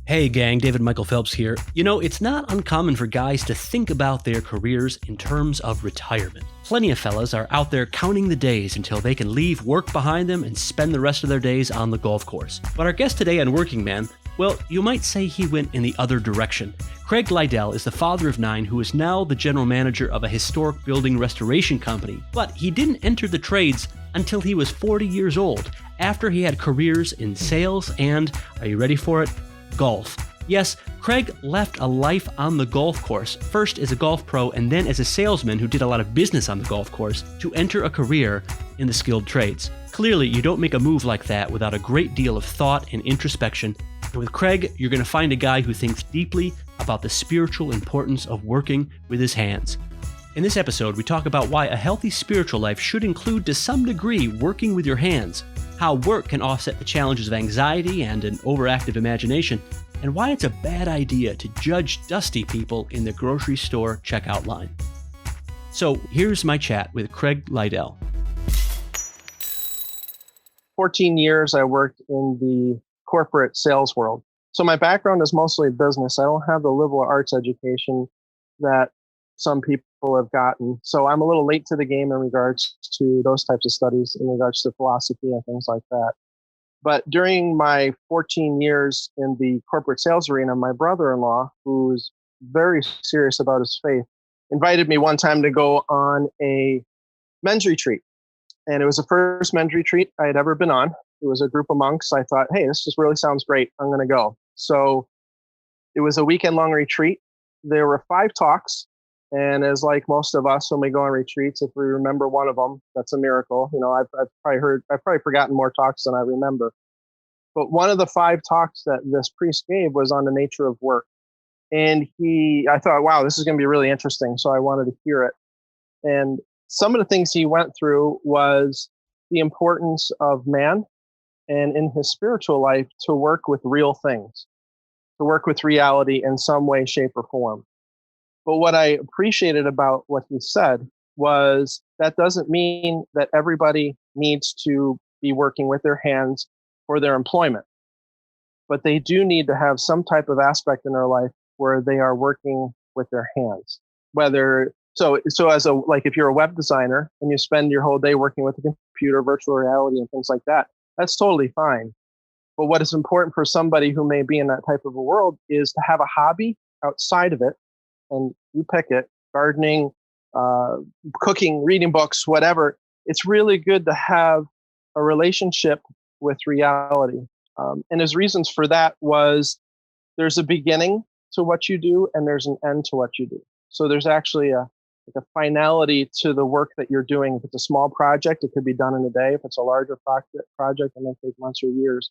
Hey gang, David Michael Phelps here. It's not uncommon for guys to think about their careers in terms of retirement. Plenty of fellas are out there counting the days until they can leave work behind them and spend the rest of their days on the golf course. But our guest today on Working Man, well, you might say he went in the other direction. Craig Leidel is the father of 9 who is now the general manager of a historic building restoration company. But he didn't enter the trades until he was 40 years old, after he had careers in sales and, are you ready for it? Golf. Yes, Craig left a life on the golf course, first as a golf pro and then as a salesman who did a lot of business on the golf course, to enter a career in the skilled trades. Clearly, you don't make a move like that without a great deal of thought and introspection. And with Craig, you're going to find a guy who thinks deeply about the spiritual importance of working with his hands. In this episode, we talk about why a healthy spiritual life should include to some degree working with your hands, how work can offset the challenges of anxiety and an overactive imagination, and why it's a bad idea to judge dusty people in the grocery store checkout line. So here's my chat with Craig Leidel. 14 years I worked in the corporate sales world. So my background is mostly business. I don't have the liberal arts education that some people have gotten. So I'm a little late to the game in regards to those types of studies, in regards to philosophy and things like that. But during my 14 years in the corporate sales arena, my brother-in-law, who's very serious about his faith, invited me one time to go on a men's retreat. And it was the first men's retreat I had ever been on. It was a group of monks. I thought, hey, this just really sounds great. I'm going to go. So it was a weekend-long retreat. There were 5 talks. And as like most of us, when we go on retreats, if we remember one of them, that's a miracle. I've probably forgotten more talks than I remember. But one of the 5 talks that this priest gave was on the nature of work. And I thought, wow, this is going to be really interesting. So I wanted to hear it. And some of the things he went through was the importance of man and in his spiritual life to work with real things, to work with reality in some way, shape, or form. But what I appreciated about what he said was that doesn't mean that everybody needs to be working with their hands for their employment. But they do need to have some type of aspect in their life where they are working with their hands. So if you're a web designer and you spend your whole day working with a computer, virtual reality and things like that, that's totally fine. But what is important for somebody who may be in that type of a world is to have a hobby outside of it. And you pick it, gardening, cooking, reading books, whatever. It's really good to have a relationship with reality. And his reasons for that was there's a beginning to what you do and there's an end to what you do. So there's actually a finality to the work that you're doing. If it's a small project, it could be done in a day. If it's a larger project, it may take months or years.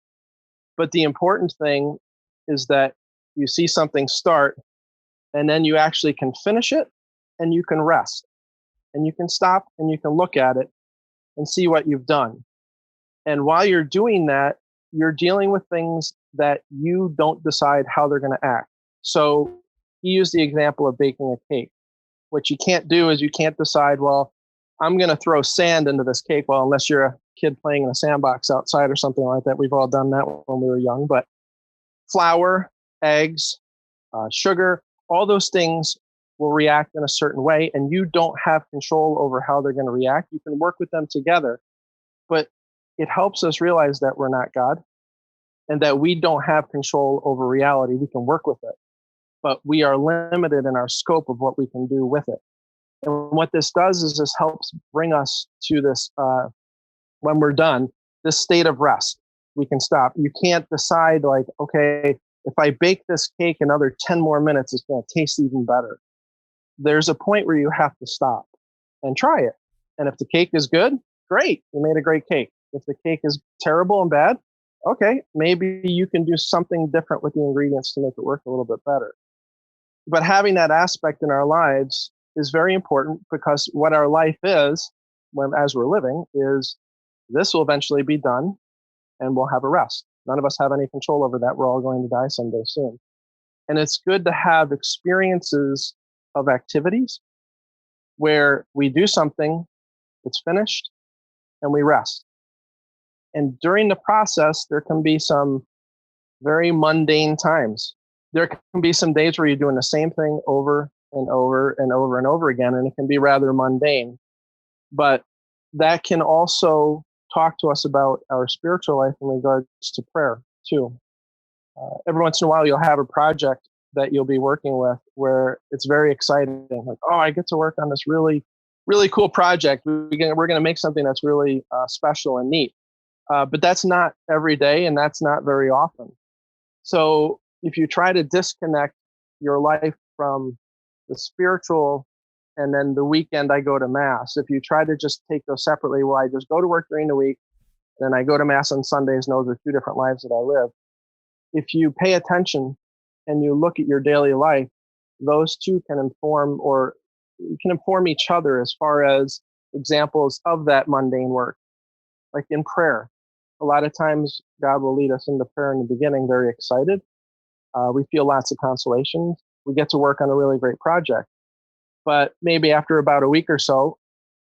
But the important thing is that you see something start, and then you actually can finish it and you can rest and you can stop and you can look at it and see what you've done. And while you're doing that, you're dealing with things that you don't decide how they're going to act. So he used the example of baking a cake. What you can't do is you can't decide, well, I'm going to throw sand into this cake. Well, unless you're a kid playing in a sandbox outside or something like that. We've all done that when we were young. But flour, eggs, sugar, all those things will react in a certain way, and you don't have control over how they're going to react. You can work with them together, but it helps us realize that we're not God and that we don't have control over reality. We can work with it, but we are limited in our scope of what we can do with it. And what this does is this helps bring us to this, when we're done, this state of rest. We can stop. You can't decide like, okay, if I bake this cake another 10 more minutes, it's going to taste even better. There's a point where you have to stop and try it. And if the cake is good, great. You made a great cake. If the cake is terrible and bad, okay, maybe you can do something different with the ingredients to make it work a little bit better. But having that aspect in our lives is very important, because what our life is, as we're living, is this will eventually be done and we'll have a rest. None of us have any control over that. We're all going to die someday soon. And it's good to have experiences of activities where we do something, it's finished, and we rest. And during the process, there can be some very mundane times. There can be some days where you're doing the same thing over and over and over and over again, and it can be rather mundane. But that can also talk to us about our spiritual life in regards to prayer, too. Every once in a while, you'll have a project that you'll be working with where it's very exciting. Like, oh, I get to work on this really, really cool project. We're going to make something that's really special and neat. But that's not every day, and that's not very often. So if you try to disconnect your life from the spiritual, and then the weekend I go to mass, if you try to just take those separately, well, I just go to work during the week, then I go to mass on Sundays, and those are two different lives that I live. If you pay attention and you look at your daily life, those two can inform, or you can inform each other as far as examples of that mundane work. Like in prayer, a lot of times God will lead us into prayer in the beginning, very excited. We feel lots of consolation. We get to work on a really great project. But maybe after about a week or so,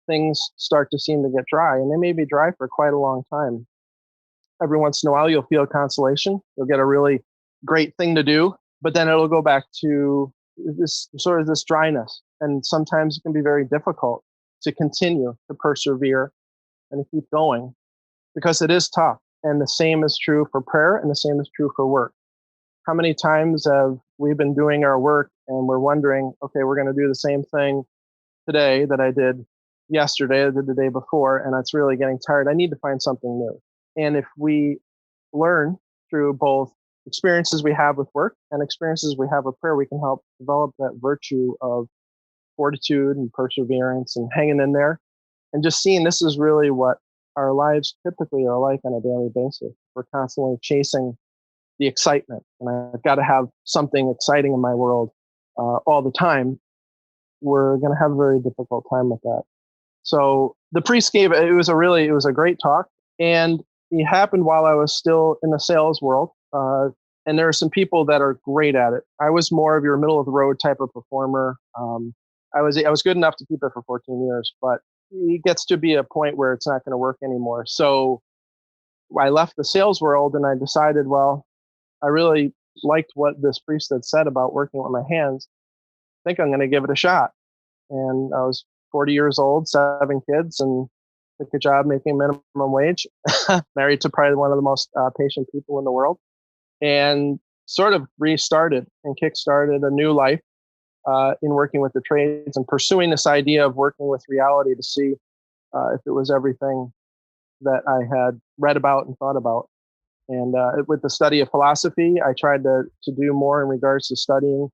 things start to seem to get dry, and they may be dry for quite a long time. Every once in a while, you'll feel consolation. You'll get a really great thing to do, but then it'll go back to this dryness. And sometimes it can be very difficult to continue to persevere and to keep going, because it is tough. And the same is true for prayer, and the same is true for work. How many times have we been doing our work and we're wondering, okay, we're going to do the same thing today that I did yesterday, I did the day before, and it's really getting tired. I need to find something new. And if we learn through both experiences we have with work and experiences we have with prayer, we can help develop that virtue of fortitude and perseverance and hanging in there, and just seeing this is really what our lives typically are like on a daily basis. We're constantly chasing the excitement, and I've got to have something exciting in my world all the time. We're going to have a very difficult time with that. So the priest gave it was a great talk, and it happened while I was still in the sales world. And there are some people that are great at it. I was more of your middle of the road type of performer. I was good enough to keep it for 14 years, but it gets to be a point where it's not going to work anymore. So I left the sales world, and I decided, well, I really liked what this priest had said about working with my hands. I think I'm going to give it a shot. And I was 40 years old, 7 kids, and took a job making minimum wage, married to probably one of the most patient people in the world, and sort of restarted and kickstarted a new life in working with the trades and pursuing this idea of working with reality to see if it was everything that I had read about and thought about. And with the study of philosophy, I tried to do more in regards to studying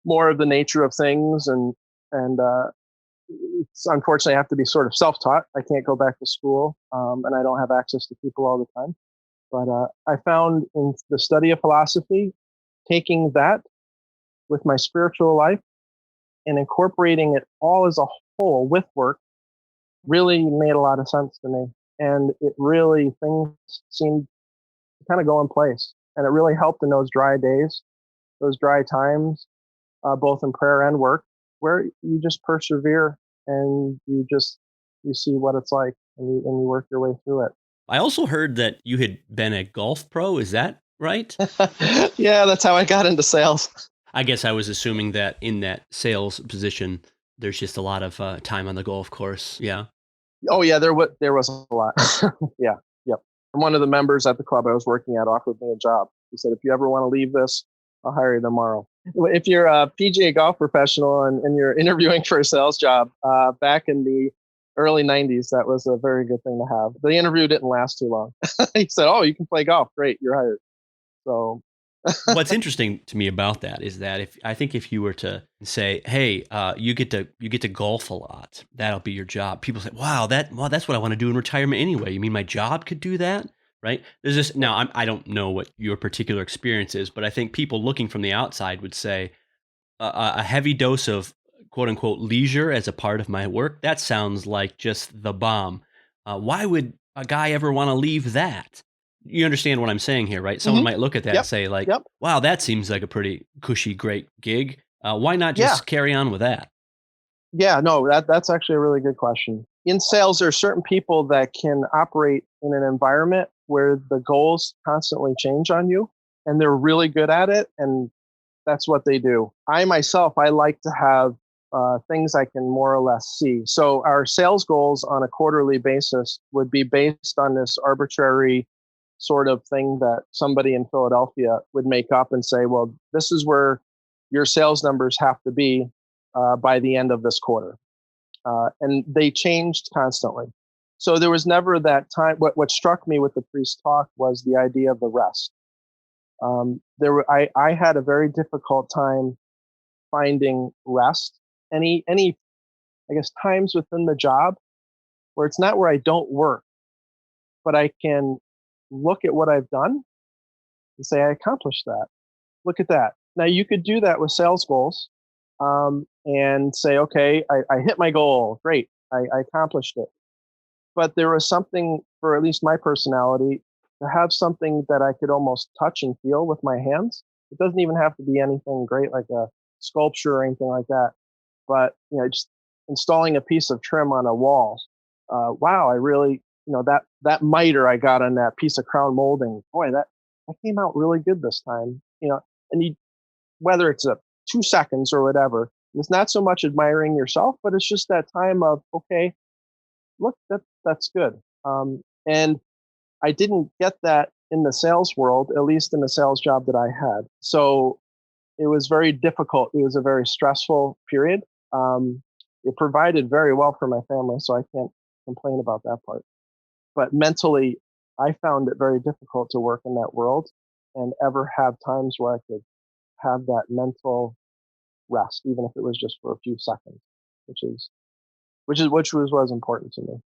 more of the nature of things, and it's unfortunately I have to be sort of self-taught. I can't go back to school, and I don't have access to people all the time. But I found in the study of philosophy, taking that with my spiritual life and incorporating it all as a whole with work really made a lot of sense to me. And it really, things seemed to kind of go in place. And it really helped in those dry days, those dry times, both in prayer and work, where you just persevere and you see what it's like, and you work your way through it. I also heard that you had been a golf pro. Is that right? Yeah, that's how I got into sales. I guess I was assuming that in that sales position, there's just a lot of time on the golf course. Yeah. Oh yeah, there was a lot. Yeah, yep. And one of the members at the club I was working at offered me a job. He said, "If you ever want to leave this, I'll hire you tomorrow." If you're a PGA golf professional and you're interviewing for a sales job, back in the early 90s, that was a very good thing to have. The interview didn't last too long. He said, "Oh, you can play golf. Great, you're hired." So what's interesting to me about that is that if you were to say, "Hey, you get to golf a lot. That'll be your job." People say, "Wow, that's what I want to do in retirement anyway." You mean my job could do that? Right? There's this now. I don't know what your particular experience is, but I think people looking from the outside would say a heavy dose of quote unquote leisure as a part of my work. That sounds like just the bomb. Why would a guy ever want to leave that? You understand what I'm saying here, right? Someone might look at that and say, like, wow, that seems like a pretty cushy, great gig. Why not just carry on with that? Yeah, no, that's actually a really good question. In sales, there are certain people that can operate in an environment where the goals constantly change on you, and they're really good at it, and that's what they do. I myself, I like to have things I can more or less see. So our sales goals on a quarterly basis would be based on this arbitrary sort of thing that somebody in Philadelphia would make up and say, well, this is where your sales numbers have to be by the end of this quarter. And they changed constantly. So there was never that time. What struck me with the priest talk was the idea of the rest. I had a very difficult time finding rest. Any I guess times within the job where it's not where I don't work, but I can look at what I've done and say I accomplished that. Look at that. Now you could do that with sales goals, and say, okay, I hit my goal. Great, I accomplished it. But there was something, for at least my personality, to have something that I could almost touch and feel with my hands. It doesn't even have to be anything great like a sculpture or anything like that. But just installing a piece of trim on a wall. Wow, I really, that miter I got on that piece of crown molding. Boy, that came out really good this time. And whether it's a 2 seconds or whatever, it's not so much admiring yourself, but it's just that time of, okay, look, that's good. And I didn't get that in the sales world, at least in the sales job that I had. So it was very difficult. It was a very stressful period. It provided very well for my family, so I can't complain about that part. But mentally, I found it very difficult to work in that world and ever have times where I could have that mental rest, even if it was just for a few seconds, which was important to me.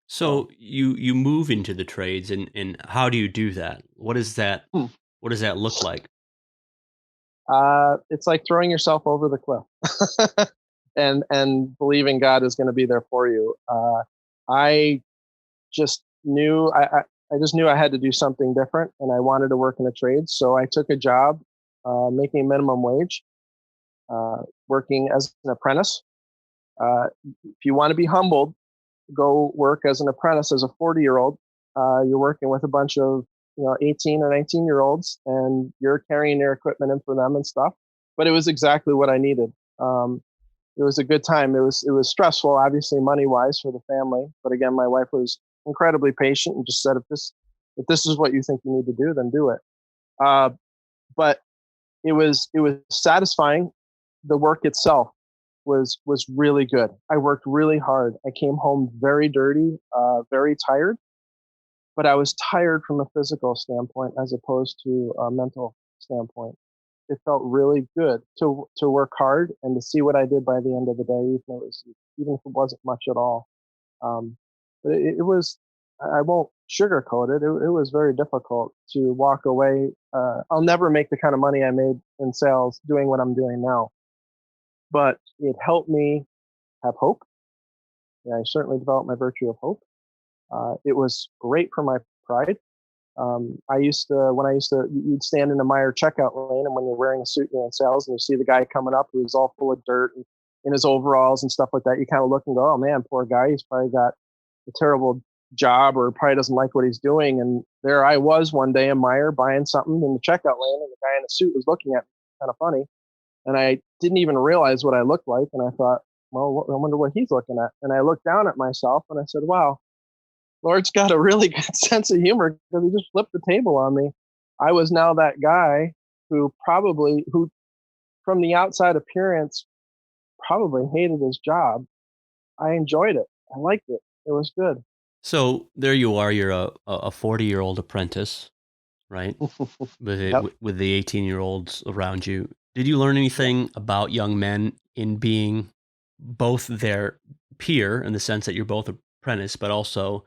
So, So you move into the trades, and how do you do that? hmm. What does that look like? It's like throwing yourself over the cliff, and believing God is going to be there for you. I just knew I just knew I had to do something different, and I wanted to work in a trade. So I took a job making minimum wage, working as an apprentice. If you want to be humbled, go work as an apprentice as a 40-year-old. You're working with a bunch of 18 or 19-year-olds, and you're carrying their equipment in for them and stuff. But it was exactly what I needed. It was a good time. It was stressful, obviously money wise for the family. But again, my wife was incredibly patient and just said, if this is what you think you need to do, then do it. But it was satisfying. The work itself was really good. I worked really hard. I came home very dirty, very tired, but I was tired from a physical standpoint as opposed to a mental standpoint. It felt really good to work hard and to see what I did by the end of the day, even if it wasn't much at all. Um, but it was, I won't sugarcoat it. It was very difficult to walk away. I'll never make the kind of money I made in sales doing what I'm doing now, but it helped me have hope. Yeah, I certainly developed my virtue of hope. It was great for my pride. You'd stand in the Meyer checkout lane, and when you're wearing a suit, you're in sales, and you see the guy coming up who's all full of dirt and in his overalls and stuff like that. You kind of look and go, oh man, poor guy. He's probably got a terrible job or probably doesn't like what he's doing. And there I was one day in Meyer buying something in the checkout lane, and the guy in the suit was looking at me kind of funny. And I didn't even realize what I looked like. And I thought, well, I wonder what he's looking at. And I looked down at myself and I said, wow, Lord's got a really good sense of humor because he just flipped the table on me. I was now that guy who from the outside appearance, probably hated his job. I enjoyed it. I liked it. It was good. So there you are. You're a 40-year-old apprentice, right? Yep. With the 18-year-olds around you. Did you learn Yep. anything about young men in being both their peer in the sense that you're both apprentice, but also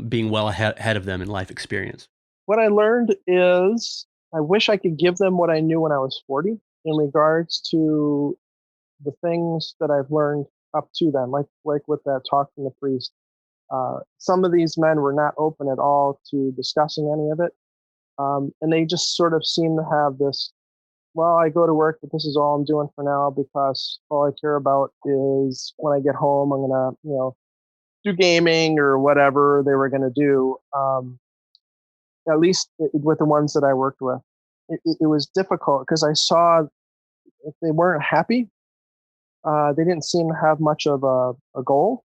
being well ahead of them in life experience? What I learned is I wish I could give them what I knew when I was 40 in regards to the things that I've learned up to then, like with that talk from the priest. Some of these men were not open at all to discussing any of it. And they just sort of seem to have this, well, I go to work, but this is all I'm doing for now because all I care about is when I get home, I'm going to, do gaming or whatever they were going to do. at least with the ones that I worked with. It was difficult because I saw if they weren't happy, they didn't seem to have much of a goal,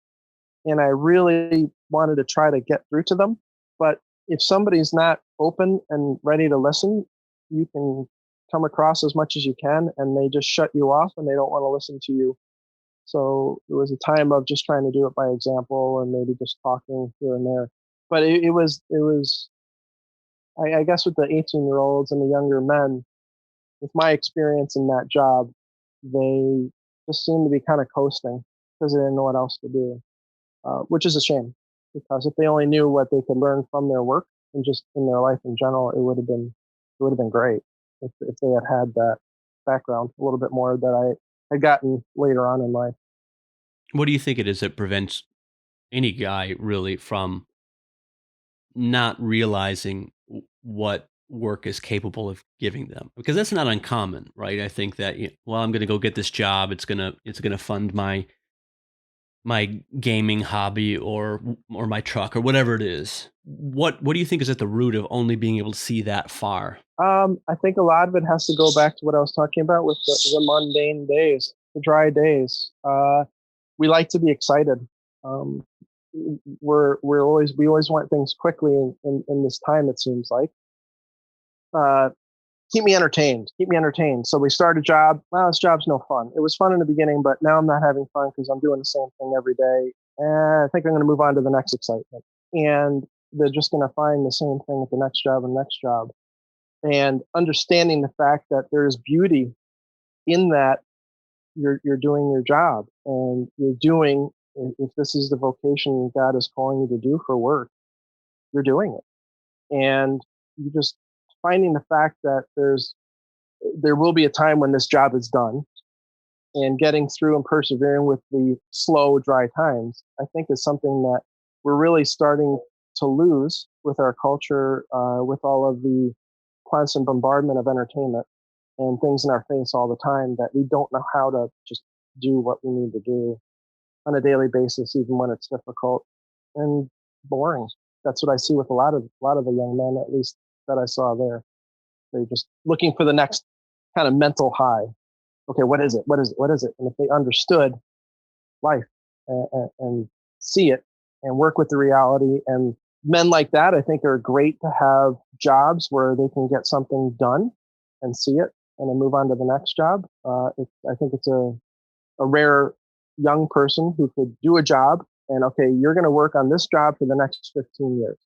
and I really wanted to try to get through to them. But if somebody's not open and ready to listen, you can come across as much as you can, and they just shut you off and they don't want to listen to you. So it was a time of just trying to do it by example and maybe just talking here and there. But it was I guess with the 18-year-olds and the younger men, with my experience in that job, they just seemed to be kind of coasting because they didn't know what else to do, which is a shame because if they only knew what they could learn from their work and just in their life in general, it would have been great if they had had that background a little bit more that I had gotten later on in life. What do you think it is that prevents any guy really from not realizing what work is capable of giving them? Because that's not uncommon, right? I think that, well, I'm going to go get this job. It's going to fund my gaming hobby or my truck or whatever it is. What do you think is at the root of only being able to see that far? I think a lot of it has to go back to what I was talking about with the mundane days, the dry days. We like to be excited. Um, we always want things quickly in this time. It seems like uh, keep me entertained, keep me entertained. So we start a job. Well, this job's no fun. It was fun in the beginning, but now I'm not having fun because I'm doing the same thing every day. I think I'm going to move on to the next excitement. And they're just going to find the same thing at the next job and next job. And understanding the fact that there's beauty in that you're doing your job and you're doing if this is the vocation God is calling you to do for work, you're doing it. And you just finding the fact that there will be a time when this job is done and getting through and persevering with the slow, dry times, I think is something that we're really starting to lose with our culture, with all of the constant bombardment of entertainment and things in our face all the time that we don't know how to just do what we need to do on a daily basis, even when it's difficult and boring. That's what I see with a lot of the young men, at least that I saw there. They're just looking for the next kind of mental high. Okay, what is it? What is it? What is it? And if they understood life and see it and work with the reality, and men like that, I think are great to have jobs where they can get something done and see it and then move on to the next job. I think it's a rare young person who could do a job and okay, you're going to work on this job for the next 15 years.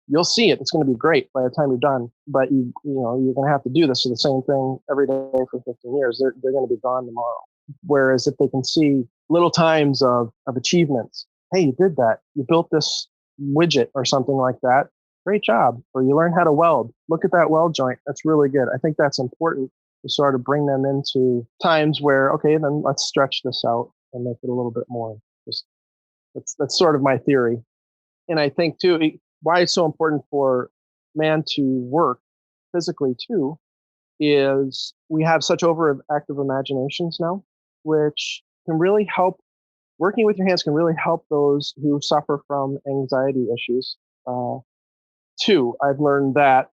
You'll see it. It's going to be great by the time you're done, but you're going to have to do this for the same thing every day for 15 years. They're going to be gone tomorrow. Whereas if they can see little times of achievements, hey, you did that. You built this widget or something like that. Great job. Or you learned how to weld. Look at that weld joint. That's really good. I think that's important to sort of bring them into times where, okay, then let's stretch this out and make it a little bit more. Just that's sort of my theory. And I think too, why it's so important for man to work physically too is we have such overactive imaginations now, which can really help. Working with your hands can really help those who suffer from anxiety issues. Too, I've learned that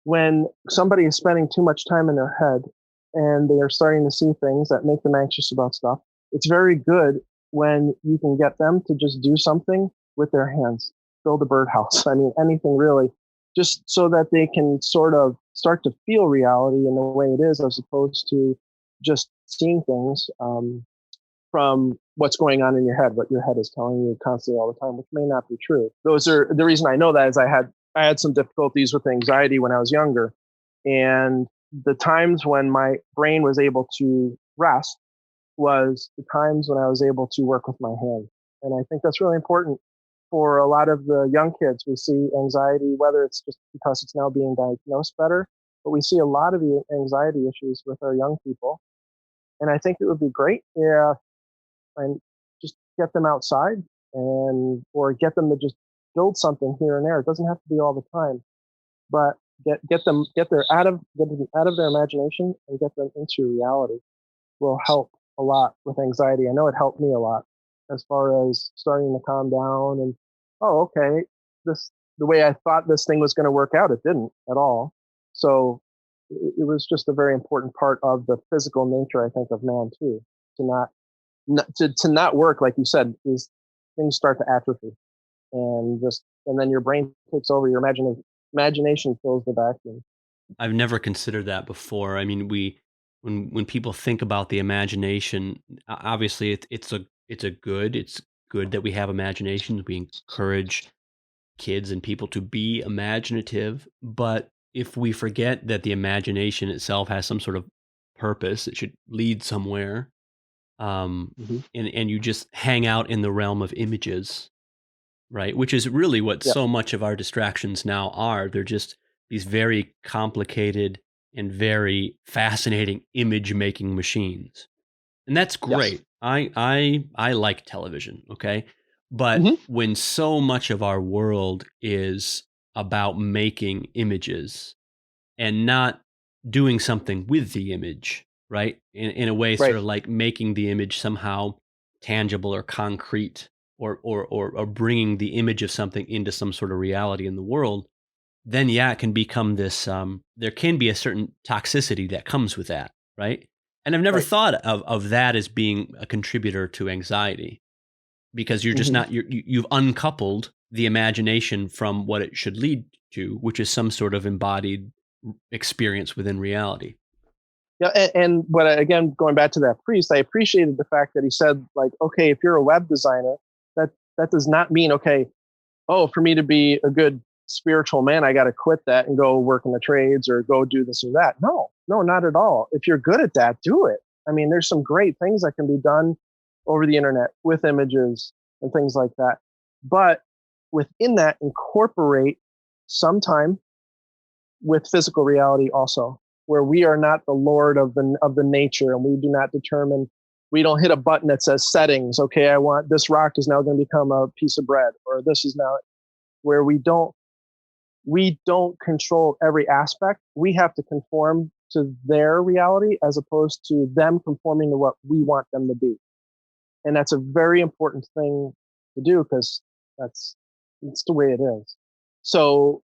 when somebody is spending too much time in their head and they are starting to see things that make them anxious about stuff, it's very good when you can get them to just do something with their hands, build a birdhouse. I mean, anything really, just so that they can sort of start to feel reality in the way it is, as opposed to just seeing things from what's going on in your head, what your head is telling you constantly all the time, which may not be true. Those are the reason I know that is I had some difficulties with anxiety when I was younger, and the times when my brain was able to rest was the times when I was able to work with my hands. And I think that's really important for a lot of the young kids. We see anxiety, whether it's just because it's now being diagnosed better, but we see a lot of the anxiety issues with our young people. And I think it would be great if and just get them outside and or get them to just build something here and there. It doesn't have to be all the time, but get them out of their imagination and get them into reality will help a lot with anxiety. I know it helped me a lot as far as starting to calm down and oh, okay, the way I thought this thing was going to work out, it didn't at all. So it was just a very important part of the physical nature, I think, of man too, to to not work, like you said, is things start to atrophy, and then your brain takes over, your imagination fills the vacuum. I've never considered that before. I mean, when people think about the imagination, obviously it's good that we have imaginations. We encourage kids and people to be imaginative, but if we forget that the imagination itself has some sort of purpose, it should lead somewhere. Hmm. And you just hang out in the realm of images, right? Which is really what Yeah. so much of our distractions now are. They're just these very complicated and very fascinating image making machines. And that's Yes. great. I like television, okay? But Hmm. when so much of our world is about making images and not doing something with the image, right? In a way, sort Right. of like making the image somehow tangible or concrete, or bringing the image of something into some sort of reality in the world, then yeah, it can become this. There can be a certain toxicity that comes with that, right? And I've never Right. thought of that as being a contributor to anxiety, because you're just Hmm. not you've uncoupled the imagination from what it should lead to, which is some sort of embodied experience within reality. Yeah, and what again, going back to that priest, I appreciated the fact that he said, like, okay, if you're a web designer, that that does not mean, okay, oh, for me to be a good spiritual man, I got to quit that and go work in the trades or go do this or that. No, no, not at all. If you're good at that, do it. I mean, there's some great things that can be done over the internet with images and things like that. But within that, incorporate some time with physical reality also, where we are not the lord of the nature, and we do not determine, we don't hit a button that says settings, okay, I want this rock is now going to become a piece of bread, or this is now, where we don't control every aspect. We have to conform to their reality as opposed to them conforming to what we want them to be. And that's a very important thing to do, because that's it's the way it is. So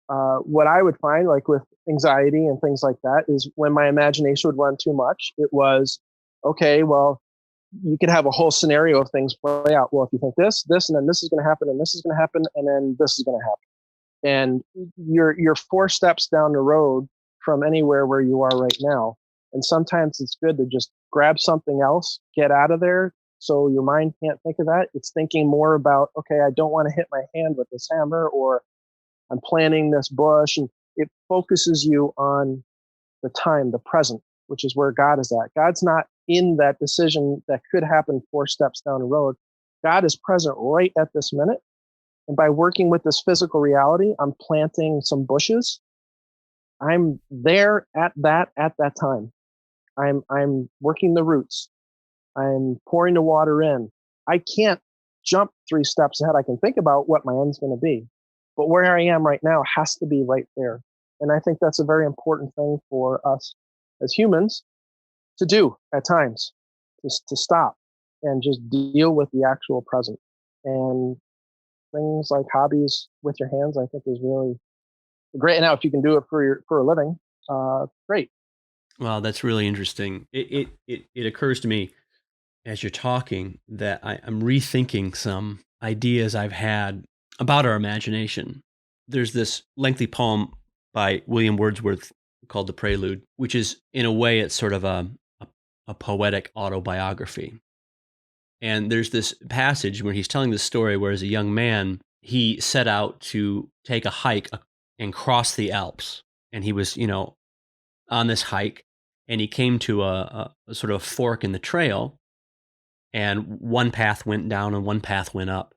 what I would find, like with anxiety and things like that, is when my imagination would run too much, it was, okay, well, you could have a whole scenario of things play out. Well, if you think this, and then this is going to happen, and this is going to happen, and then this is going to happen. And you're 4 steps down the road from anywhere where you are right now. And sometimes it's good to just grab something else, get out of there, so your mind can't think of that. It's thinking more about, okay, I don't want to hit my hand with this hammer, or I'm planting this bush. And it focuses you on the time, the present, which is where God is at. God's not in that decision that could happen 4 steps down the road. God is present right at this minute. And by working with this physical reality, I'm planting some bushes. I'm there at that time. I'm working the roots. I'm pouring the water in. I can't jump 3 steps ahead. I can think about what my end's going to be, but where I am right now has to be right there. And I think that's a very important thing for us as humans to do at times, just to stop and just deal with the actual present. And things like hobbies with your hands, I think, is really great. Now, if you can do it for a living, great. Well, that's really interesting. It occurs to me as you're talking that I'm rethinking some ideas I've had about our imagination. There's this lengthy poem by William Wordsworth called The Prelude, which is, in a way, it's sort of a poetic autobiography. And there's this passage where he's telling this story where, as a young man, he set out to take a hike and cross the Alps. And he was, on this hike, and he came to a sort of fork in the trail, and one path went down and one path went up.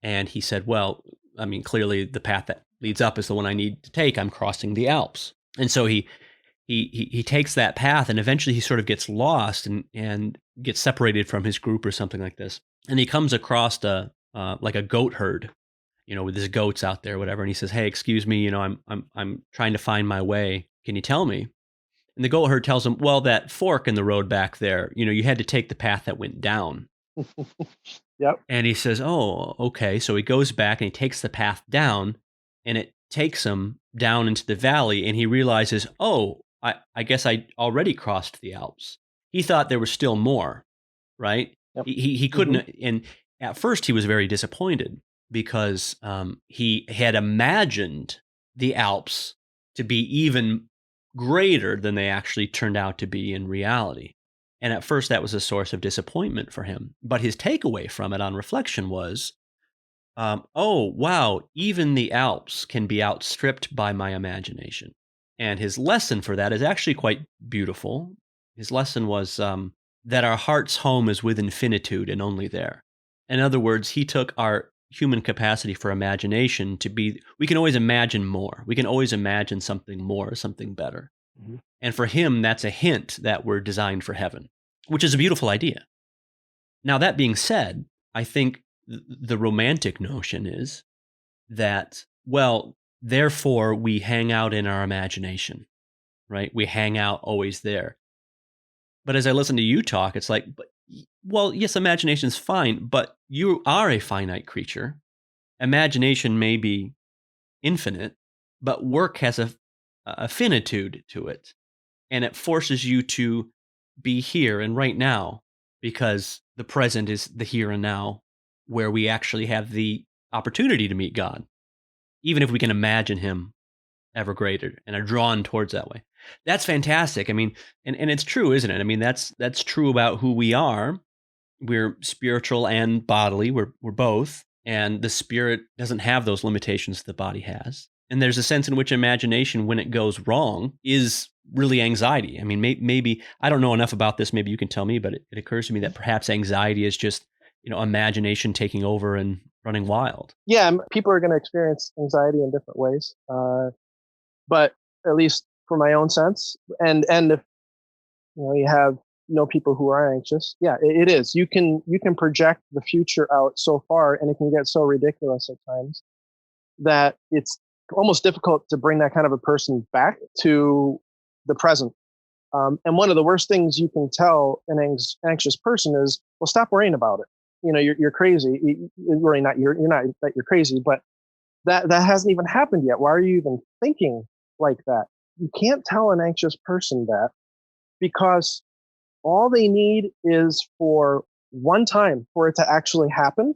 And he said, well, I mean, clearly the path that leads up is the one I need to take. I'm crossing the Alps. And so he takes that path, and eventually he sort of gets lost and gets separated from his group or something like this. And he comes across like a goat herd, with his goats out there, whatever. And he says, "Hey, excuse me, I'm trying to find my way. Can you tell me?" And the goat herd tells him, "Well, that fork in the road back there, you had to take the path that went down." Yep. And he says, "Oh, okay." So he goes back and he takes the path down, and it takes him down into the valley, and he realizes, oh, I guess I already crossed the Alps. He thought there was still more, right? Yep. He Hmm. couldn't, and at first he was very disappointed because he had imagined the Alps to be even greater than they actually turned out to be in reality. And at first that was a source of disappointment for him. But his takeaway from it on reflection was, oh, wow, even the Alps can be outstripped by my imagination. And his lesson for that is actually quite beautiful. His lesson was that our heart's home is with infinitude and only there. In other words, he took our human capacity for imagination to be, we can always imagine more. We can always imagine something more, something better. Hmm. And for him, that's a hint that we're designed for heaven, which is a beautiful idea. Now, that being said, I think the romantic notion is that, well, therefore we hang out in our imagination, right? We hang out always there. But as I listen to you talk, it's like, well, yes, imagination's fine, but you are a finite creature. Imagination may be infinite, but work has a finitude to it, and it forces you to be here and right now, because the present is the here and now, where we actually have the opportunity to meet God, even if we can imagine him ever greater and are drawn towards that way. That's fantastic. I mean, and it's true, isn't it? I mean, that's true about who we are. We're spiritual and bodily. We're both, and the spirit doesn't have those limitations the body has. And there's a sense in which imagination, when it goes wrong, is really anxiety. I mean, maybe I don't know enough about this. Maybe you can tell me, but it occurs to me that perhaps anxiety is just, imagination taking over and running wild. Yeah, people are going to experience anxiety in different ways, but at least for my own sense, and if you have people who are anxious, yeah, it is. You can project the future out so far, and it can get so ridiculous at times that it's almost difficult to bring that kind of a person back to the present. And one of the worst things you can tell an anxious person is, well, stop worrying about it. You're crazy. You're really not. You're not that you're crazy, but that hasn't even happened yet. Why are you even thinking like that? You can't tell an anxious person that, because all they need is for one time for it to actually happen,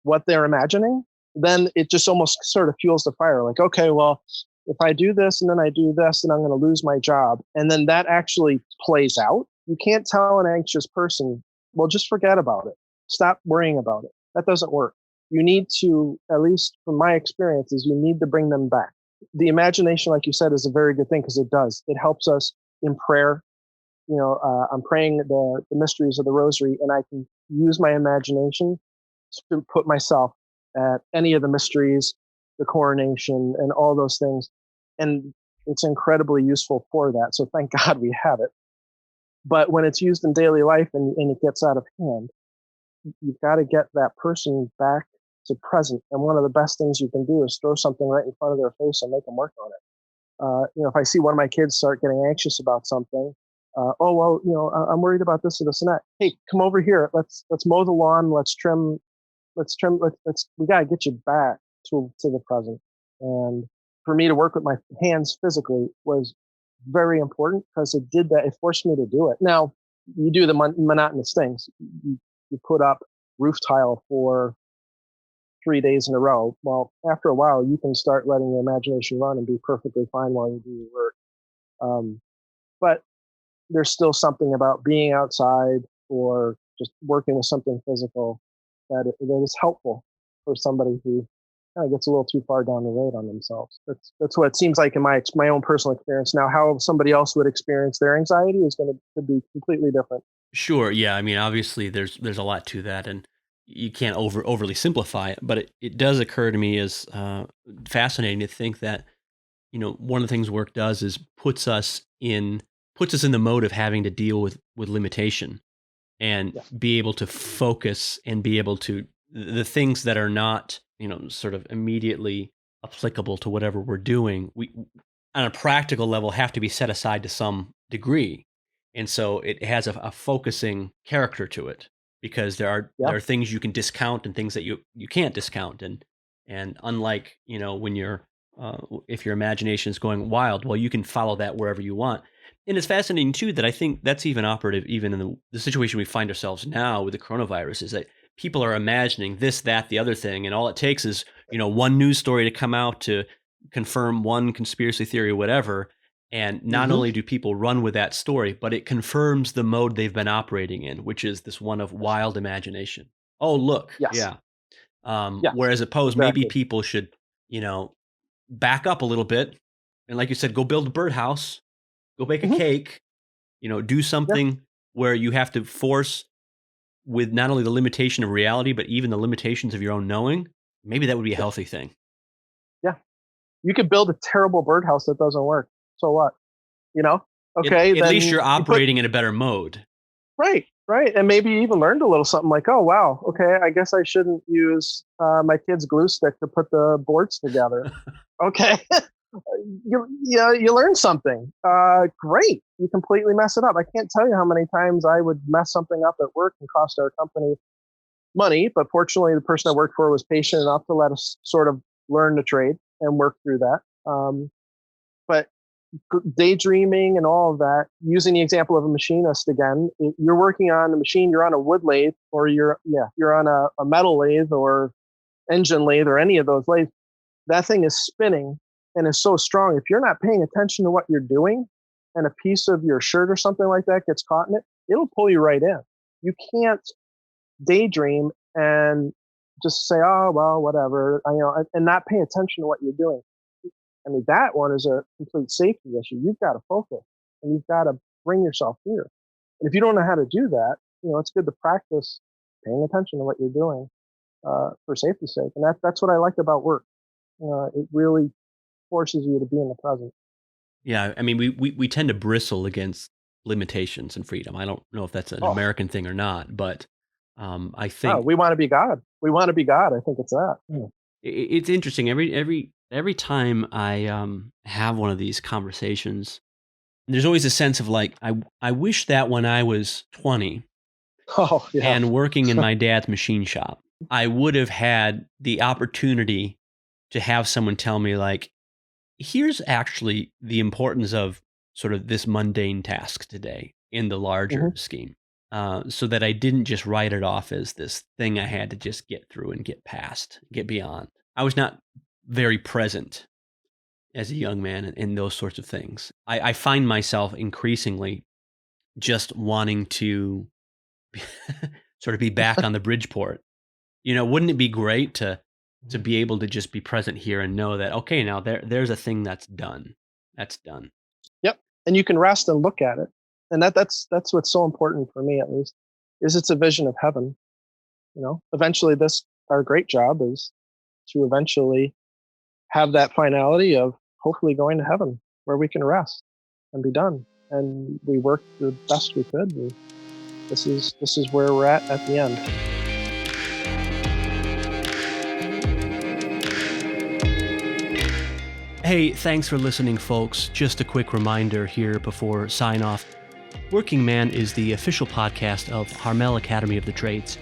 what they're imagining. Then it just almost sort of fuels the fire. Like, okay, well, if I do this and then I do this, then I'm going to lose my job. And then that actually plays out. You can't tell an anxious person, well, just forget about it. Stop worrying about it. That doesn't work. You need to, at least from my experiences, you need to bring them back. The imagination, like you said, is a very good thing because it does. It helps us in prayer. I'm praying the mysteries of the rosary, and I can use my imagination to put myself at any of the mysteries, the coronation, and all those things. And it's incredibly useful for that. So thank God we have it. But when it's used in daily life and it gets out of hand, you've got to get that person back to present. And one of the best things you can do is throw something right in front of their face and make them work on it. If I see one of my kids start getting anxious about something, oh well, I'm worried about this or this and that. Hey, come over here. Let's mow the lawn. Let's trim. Let's trim. Let's. We gotta get you back to the present. And for me to work with my hands physically was very important because it did that. It forced me to do it. Now you do the monotonous things. You put up roof tile for 3 days in a row. Well, after a while, you can start letting your imagination run and be perfectly fine while you do your work. But there's still something about being outside or just working with something physical that is helpful for somebody who kind of gets a little too far down the road on themselves. That's what it seems like in my own personal experience. Now, how somebody else would experience their anxiety is going to be completely different. Sure. Yeah. I mean, obviously, there's a lot to that, and you can't overly simplify it. But it does occur to me as fascinating to think that, one of the things work does is puts us in the mode of having to deal with limitation, and Yeah. be able to focus and be able to, the things that are not, sort of immediately applicable to whatever we're doing, we on a practical level have to be set aside to some degree. And so it has a focusing character to it, because Yeah. there are things you can discount and things that you can't discount. And unlike, when you're if your imagination is going wild, well, you can follow that wherever you want. And it's fascinating too that I think that's even operative even in the situation we find ourselves now with the coronavirus, is that people are imagining this, that, the other thing, and all it takes is one news story to come out to confirm one conspiracy theory or whatever. And not Mm-hmm. only do people run with that story, but it confirms the mode they've been operating in, which is this one of wild imagination. Oh, look, Yes. yeah. Yes. Whereas opposed, maybe Exactly. people should, you know, back up a little bit, and like you said, go build a birdhouse, go bake a Mm-hmm. cake, do Yeah. something where you have to force with not only the limitation of reality, but even the limitations of your own knowing. Maybe that would be a Yeah. healthy thing. Yeah. You could build a terrible birdhouse that doesn't work. So what? You know? At, Okay, at least then you're you put operating in a better mode. right, right, and maybe you even learned a little something like, oh wow, okay, I guess I shouldn't use my kid's glue stick to put the boards together. Okay, you learn something. Great. You completely mess it up. I can't tell you how many times I would mess something up at work and cost our company money, but fortunately, the person I worked for was patient enough to let us sort of learn the trade and work through that. But daydreaming and all of that, using the example of a machinist again, you're working on a machine, you're on a wood lathe, or you're on a metal lathe or engine lathe or any of those lathes. That thing is spinning and is so strong. If you're not paying attention to what you're doing and a piece of your shirt or something like that gets caught in it, it'll pull you right in. You can't daydream and just say, oh, well, whatever, and not pay attention to what you're doing. I mean, that one is a complete safety issue. You've got to focus and you've got to bring yourself here. And if you don't know how to do that, it's good to practice paying attention to what you're doing for safety's sake. And that's what I like about work. It really forces you to be in the present. Yeah, I mean, we tend to bristle against limitations and freedom. I don't know if that's an Oh, American thing or not, but I oh, think we want to be God. We want to be God. I think it's that. it's interesting. Every time I have one of these conversations, there's always a sense of like I wish that when I was 20 Oh, yeah. and working in my dad's machine shop, I would have had the opportunity to have someone tell me like, here's actually the importance of sort of this mundane task today in the larger Hmm. scheme, so that I didn't just write it off as this thing I had to just get through and get past, get beyond. I was not very present as a young man in those sorts of things. I find myself increasingly just wanting to sort of be back on the Bridgeport. Wouldn't it be great to be able to just be present here and know that, okay, now there's a thing that's done. That's done. Yep. And you can rest and look at it. And that's what's so important for me, at least, is it's a vision of heaven. Eventually our great job is to eventually have that finality of hopefully going to heaven where we can rest and be done. And we worked the best we could. And this is where we're at the end. Hey, thanks for listening, folks. Just a quick reminder here before sign off. Working Man is the official podcast of Harmel Academy of the Trades.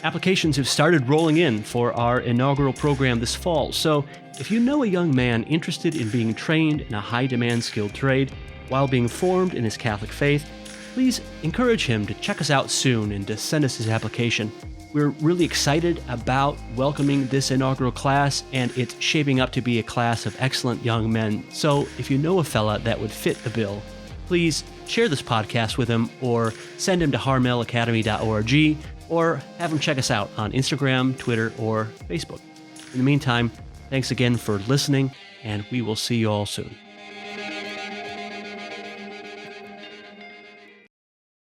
Applications have started rolling in for our inaugural program this fall, so if you know a young man interested in being trained in a high-demand skilled trade while being formed in his Catholic faith, please encourage him to check us out soon and to send us his application. We're really excited about welcoming this inaugural class, and it's shaping up to be a class of excellent young men. So if you know a fella that would fit the bill, please share this podcast with him or send him to harmelacademy.org or have him check us out on Instagram, Twitter, or Facebook. In the meantime, thanks again for listening, and we will see you all soon.